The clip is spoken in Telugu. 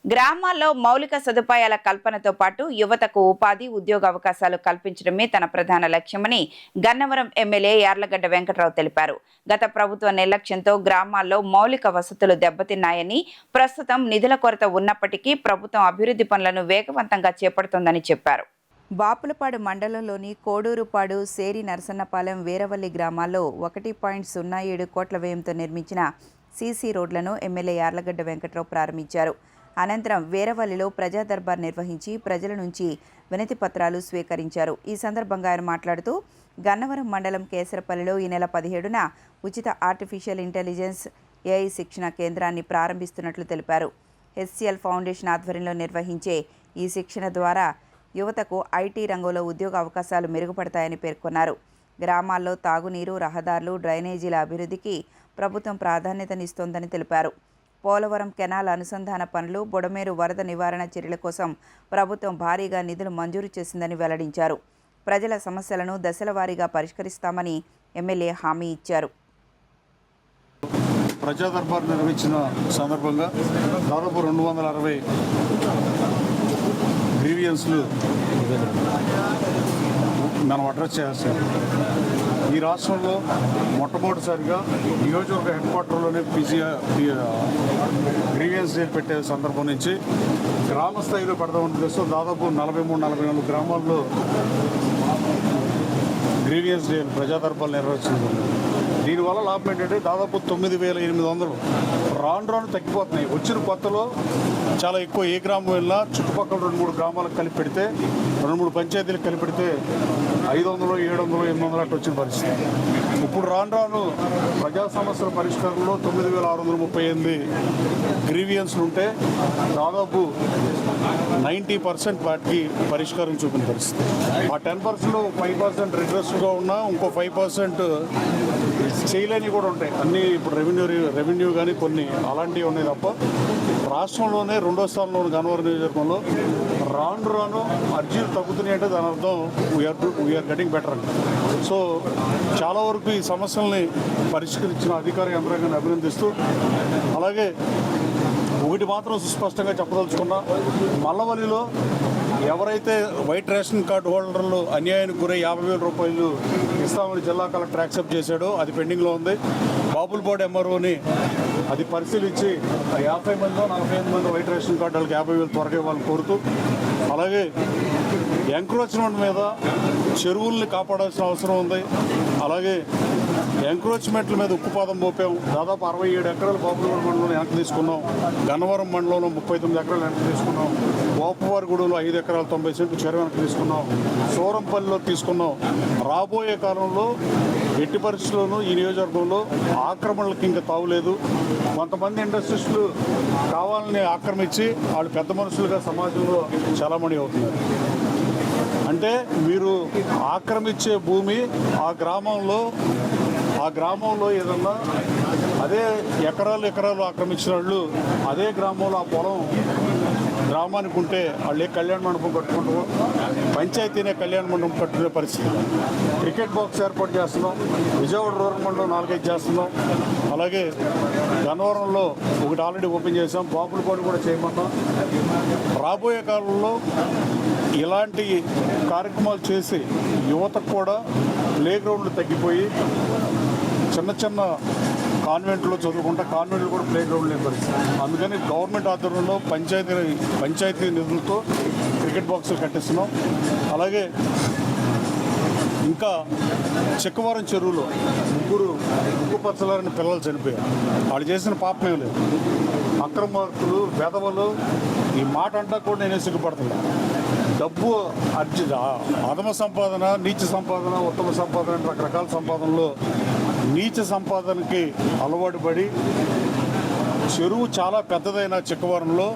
గ్రామాల్లో మౌలిక సదుపాయాల కల్పనతో పాటు యువతకు ఉపాధి, ఉద్యోగ అవకాశాలు కల్పించడమే తన ప్రధాన లక్ష్యమని గన్నవరం ఎమ్మెల్యే యార్లగడ్డ వెంకట్రావు తెలిపారు. గత ప్రభుత్వ నిర్లక్ష్యంతో గ్రామాల్లో మౌలిక వసతులు దెబ్బతిన్నాయని, ప్రస్తుతం నిధుల కొరత ఉన్నప్పటికీ ప్రభుత్వం అభివృద్ధి పనులను వేగవంతంగా చేపడుతోందని చెప్పారు. బాపులపాడు మండలంలోని కోడూరుపాడు, సేరి నరసన్నపాలెం, వీరవల్లి గ్రామాల్లో 1.07 కోట్ల వ్యయంతో నిర్మించిన సీసీ రోడ్లను ఎమ్మెల్యే యార్లగడ్డ వెంకట్రావు ప్రారంభించారు. అనంతరం వీరవల్లిలో ప్రజా దర్బార్ నిర్వహించి ప్రజల నుంచి వినతి పత్రాలు స్వీకరించారు. ఈ సందర్భంగా ఆయన మాట్లాడుతూ గన్నవరం మండలం కేసరపల్లిలో ఈ నెల 17న ఉచిత ఆర్టిఫిషియల్ ఇంటెలిజెన్స్ ఏఐ శిక్షణ కేంద్రాన్ని ప్రారంభిస్తున్నట్లు తెలిపారు. హెచ్సిఎల్ ఫౌండేషన్ ఆధ్వర్యంలో నిర్వహించే ఈ శిక్షణ ద్వారా యువతకు ఐటీ రంగంలో ఉద్యోగ అవకాశాలు మెరుగుపడతాయని పేర్కొన్నారు. గ్రామాల్లో తాగునీరు, రహదారులు, డ్రైనేజీల అభివృద్ధికి ప్రభుత్వం ప్రాధాన్యతనిస్తోందని తెలిపారు. పోలవరం కెనాల్ అనుసంధాన పనులు, బుడమేరు వరద నివారణ చర్యల కోసం ప్రభుత్వం భారీగా నిధులు మంజూరు చేసిందని వెల్లడించారు. ప్రజల సమస్యలను దశల వారీగా పరిష్కరిస్తామని ఎమ్మెల్యే హామీ ఇచ్చారు. ప్రజా దర్బార్ నిర్వహించిన సందర్భంగా దాదాపు 260 గ్రీవియన్స్లు మనం అడ్రస్ చేస్తాం. ఈ రాష్ట్రంలో మొట్టమొదటిసారిగా నియోజకవర్గ హెడ్ క్వార్టర్లోనే గ్రీవియన్స్ డే పెట్టే సందర్భం నుంచి గ్రామ స్థాయిలో పెడదామని ఉద్దేశం దాదాపు 43-44 గ్రామాల్లో గ్రీవియన్స్ డే ప్రజా దర్బార్లు నిర్వహించింది. దీనివల్ల లాభం ఏంటంటే దాదాపు 9,800 రాను తగ్గిపోతున్నాయి. వచ్చిన కొత్తలో చాలా ఎక్కువ. ఏ గ్రామం వెళ్ళినా చుట్టుపక్కల 2-3 గ్రామాలకు కలిపి పెడితే 2-3 పంచాయతీలకు కలిపి పెడితే 500, 700, 800 అట్టు వచ్చిన పరిస్థితి. ఇప్పుడు రాను ప్రజా సమస్యల పరిష్కారంలో 9,638 గ్రీవియన్స్లు ఉంటే దాదాపు 90% వాటికి పరిష్కారం చూపిన పరిస్థితి. ఆ 10%లో 5% రిగ్రెసివ్గా ఉన్నా ఇంకో 5% చేయలేని కూడా ఉంటాయి. అన్నీ ఇప్పుడు రెవెన్యూ కానీ కొన్ని అలాంటివి ఉన్నాయి తప్ప రాష్ట్రంలోనే 2వ స్థానంలో ఉన్న గన్నవరం నియోజకవర్గంలో రాను అర్జీలు తగ్గుతున్నాయి అంటే దాని అర్థం వీఆర్ గెటింగ్ బెటర్ అండి. సో చాలా వరకు ఈ సమస్యల్ని పరిష్కరించిన అధికార యంత్రాంగాన్ని అభినందిస్తూ, అలాగే ఒకటి మాత్రం సుస్పష్టంగా చెప్పదలుచుకున్నా, మల్లవల్లిలో ఎవరైతే వైట్ రేషన్ కార్డు హోల్డర్లు అన్యాయానికి గురై 50,000 రూపాయలు ఇస్తామని జిల్లా కలెక్టర్ యాక్సెప్ట్ చేశాడో అది పెండింగ్లో ఉంది. బాపులపాడు ఎంఆర్ఓని అది పరిశీలించి 50 మందో 45 మంది వైట్ రేషన్ కార్డు వాళ్ళకి 50,000 త్వరగా ఇవ్వాలని కోరుతూ, అలాగే ఎంక్రోచ్మెంట్ మీద చెరువుల్ని కాపాడాల్సిన అవసరం ఉంది. అలాగే ఎంక్రోచ్మెంట్ల మీద ఉక్కుపాదం మోపాం. దాదాపు 67 ఎకరాలు బాపులపాడు మండలంలో వెనక్కి తీసుకున్నాం. గన్నవరం మండలంలో 39 ఎకరాలు వెనక్కి తీసుకున్నాం. గోపవారిగూడెంలో 5 ఎకరాలు 90 సెంట్లు చెరువు వెనక్కి తీసుకున్నాం. సూరంపల్లిలో తీసుకున్నాం. రాబోయే కాలంలో ఎట్టి పరిస్థితుల్లోనూ ఈ నియోజకవర్గంలో ఆక్రమణలకు ఇంకా తావులేదు. కొంతమంది ఇండస్ట్రీస్టులు కావాలని ఆక్రమించి వాళ్ళు పెద్ద మనుషులుగా సమాజంలో చలామణి అవుతున్నారు. అంటే మీరు ఆక్రమించే భూమి ఆ గ్రామంలో ఏదన్నా అదే ఎకరాలు ఆక్రమించిన వాళ్ళు అదే గ్రామంలో ఆ పొలం గ్రామానికి ఉంటే వాళ్ళే కళ్యాణ మండపం కట్టుకుంటారు, పంచాయతీనే కళ్యాణ మండపం కట్టుకునే పరిస్థితి. క్రికెట్ బాక్స్ ఏర్పాటు చేస్తున్నాం. విజయవాడ రూరల్ మండలం 4-5 చేస్తున్నాం. అలాగే గన్నవరంలో ఒకటి ఆల్రెడీ ఓపెన్ చేసాం. బాపులపాడు కూడా చేయమన్నాం. రాబోయే కాలంలో ఇలాంటి కార్యక్రమాలు చేసి యువతకు కూడా ప్లే గ్రౌండ్లు తగ్గిపోయి చిన్న కాన్వెంట్లో చదువుకుంటా కాన్వెంట్లు కూడా ప్లే గ్రౌండ్ లేని పరిస్థితి. అందుకని గవర్నమెంట్ ఆధ్వర్యంలో పంచాయతీ నిధులతో క్రికెట్ బాక్సులు కట్టిస్తున్నాం. అలాగే ఇంకా చెక్కవరం చెరువులో 3 ఉక్కుపచ్చలారని పిల్లలు చనిపోయారు. వాళ్ళు చేసిన పాపమేం లేదు. అక్రమార్కులు, వెధవలు, ఈ మాట అంటా కూడా నేనే సిగ్గుపడుతున్నాను. డబ్బు అధమ సంపాదన, నీచ సంపాదన, ఉత్తమ సంపాదన, రకరకాల సంపాదనలో నీచ సంపాదనకి అలవాటు పడి చెరువు చాలా పెద్దదైన చెక్కవరంలో